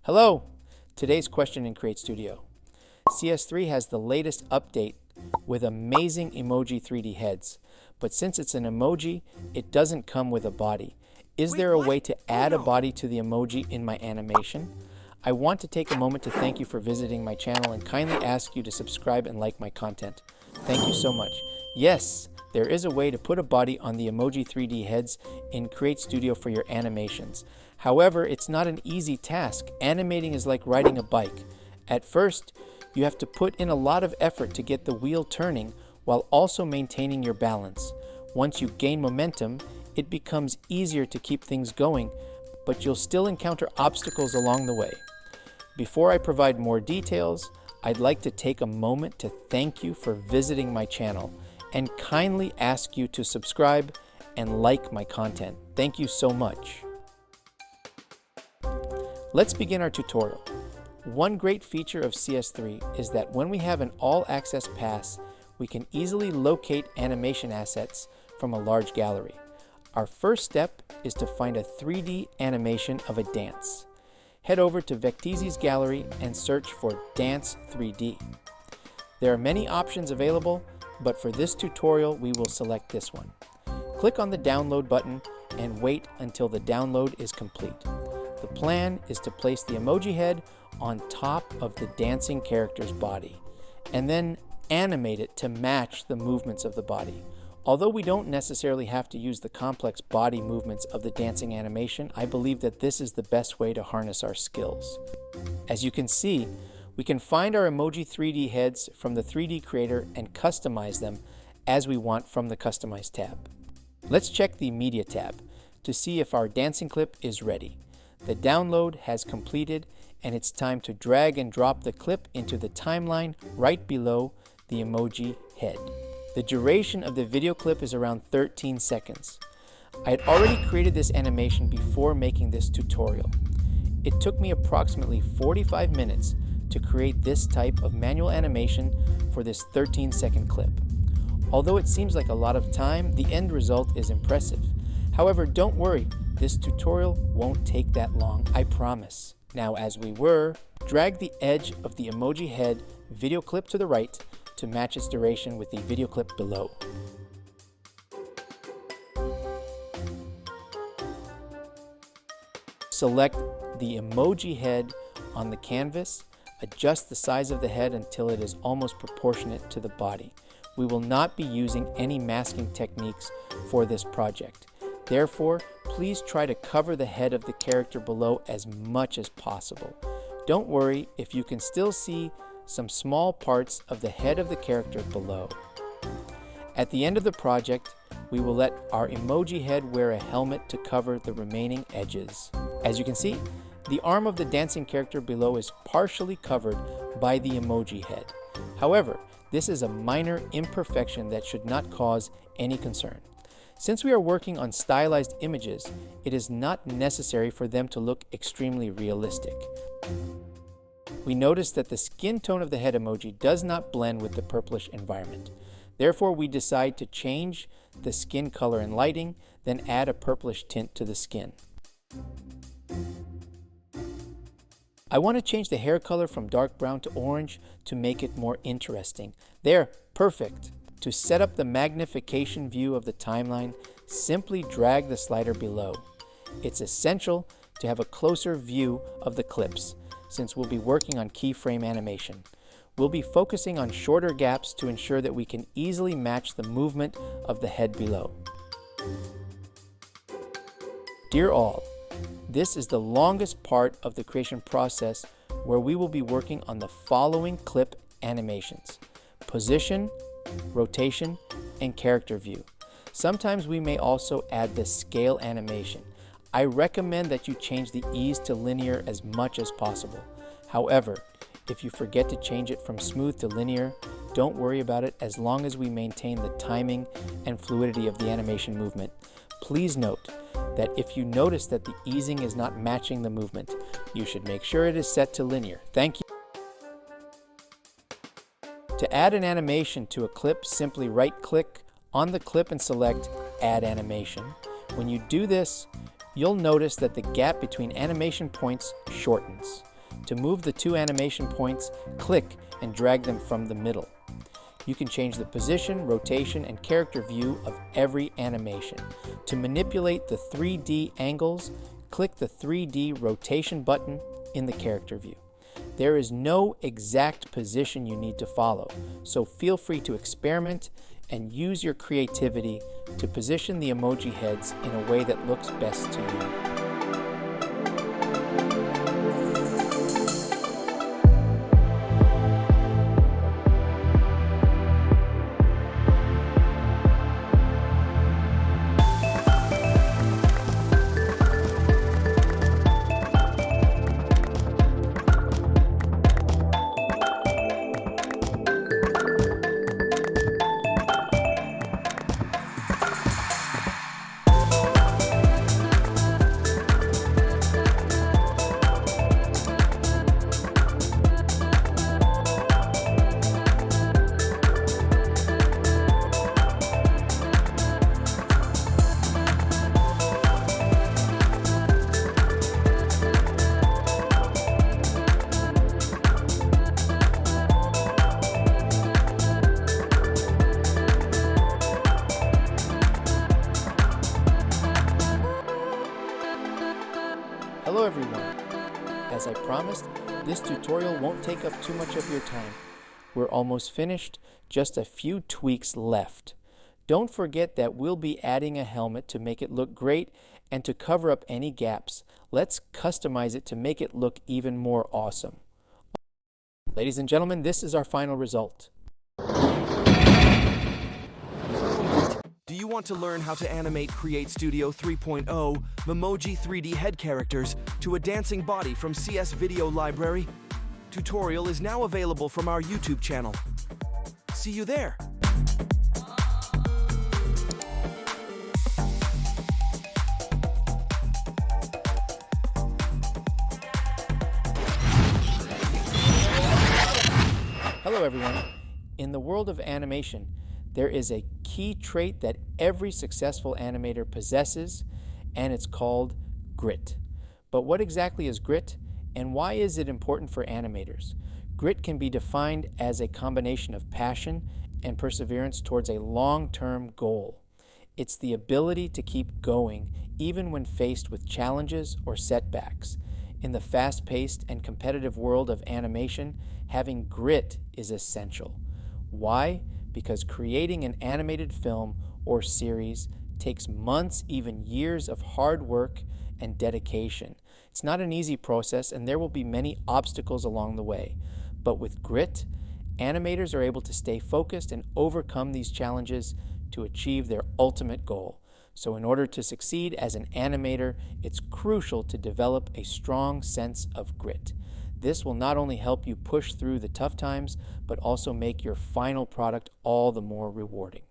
Hello! Today's question in CreateStudio. CS3 has the latest update with amazing emoji 3D heads, but since it's an emoji, it doesn't come with a body. Is there a way to add a body to the emoji in my animation? I want to take a moment to thank you for visiting my channel and kindly ask you to subscribe and like my content. Thank you so much. Yes, there is a way to put a body on the emoji 3D heads in CreateStudio for your animations. However, it's not an easy task. Animating is like riding a bike. At first, you have to put in a lot of effort to get the wheel turning while also maintaining your balance. Once you gain momentum, it becomes easier to keep things going, but you'll still encounter obstacles along the way. Before I provide more details, I'd like to take a moment to thank you for visiting my channel and kindly ask you to subscribe and like my content. Thank you so much. Let's begin our tutorial. One great feature of CS3 is that when we have an all-access pass, we can easily locate animation assets from a large gallery. Our first step is to find a 3D animation of a dance. Head over to Vecteezy's gallery and search for Dance 3D. There are many options available, but for this tutorial we will select this one. Click on the download button and wait until the download is complete. The plan is to place the emoji head on top of the dancing character's body and then animate it to match the movements of the body. Although we don't necessarily have to use the complex body movements of the dancing animation, I believe that this is the best way to harness our skills. As you can see, we can find our emoji 3D heads from the 3D creator and customize them as we want from the Customize tab. Let's check the Media tab to see if our dancing clip is ready. The download has completed and it's time to drag and drop the clip into the timeline right below the emoji head. The duration of the video clip is around 13 seconds. I had already created this animation before making this tutorial. It took me approximately 45 minutes to create this type of manual animation for this 13-second clip. Although it seems like a lot of time, the end result is impressive. However, don't worry, this tutorial won't take that long, I promise. Now, as we were, drag the edge of the emoji head video clip to the right to match its duration with the video clip below. Select the emoji head on the canvas, adjust the size of the head until it is almost proportionate to the body. We will not be using any masking techniques for this project. Therefore, please try to cover the head of the character below as much as possible. Don't worry if you can still see some small parts of the head of the character below. At the end of the project, we will let our emoji head wear a helmet to cover the remaining edges. As you can see, the arm of the dancing character below is partially covered by the emoji head. However, this is a minor imperfection that should not cause any concern. Since we are working on stylized images, it is not necessary for them to look extremely realistic. We notice that the skin tone of the head emoji does not blend with the purplish environment. Therefore, we decide to change the skin color and lighting, then add a purplish tint to the skin. I want to change the hair color from dark brown to orange to make it more interesting. There, perfect. To set up the magnification view of the timeline, simply drag the slider below. It's essential to have a closer view of the clips, since we'll be working on keyframe animation. We'll be focusing on shorter gaps to ensure that we can easily match the movement of the head below. Dear all, this is the longest part of the creation process where we will be working on the following clip animations: position, rotation, and character view. Sometimes we may also add the scale animation. I recommend that you change the ease to linear as much as possible. However, if you forget to change it from smooth to linear, don't worry about it as long as we maintain the timing and fluidity of the animation movement. Please note that if you notice that the easing is not matching the movement, you should make sure it is set to linear. Thank you. To add an animation to a clip, simply right-click on the clip and select Add Animation. When you do this, you'll notice that the gap between animation points shortens. To move the two animation points, click and drag them from the middle. You can change the position, rotation, and character view of every animation. To manipulate the 3D angles, click the 3D rotation button in the character view. There is no exact position you need to follow, so feel free to experiment and use your creativity to position the emoji heads in a way that looks best to you. Hello everyone! As I promised, this tutorial won't take up too much of your time. We're almost finished, just a few tweaks left. Don't forget that we'll be adding a helmet to make it look great and to cover up any gaps. Let's customize it to make it look even more awesome. Ladies and gentlemen, this is our final result. Do you want to learn how to animate CreateStudio 3.0 Emoji 3D head characters to a dancing body from CS Video Library? Tutorial is now available from our YouTube channel. See you there! Hello everyone! In the world of animation, there is a key trait that every successful animator possesses, and it's called grit. But what exactly is grit, and why is it important for animators? Grit can be defined as a combination of passion and perseverance towards a long-term goal. It's the ability to keep going even when faced with challenges or setbacks. In the fast-paced and competitive world of animation, having grit is essential. Why? Because creating an animated film or series takes months, even years of hard work and dedication. It's not an easy process, and there will be many obstacles along the way. But with grit, animators are able to stay focused and overcome these challenges to achieve their ultimate goal. So in order to succeed as an animator, it's crucial to develop a strong sense of grit. This will not only help you push through the tough times, but also make your final product all the more rewarding.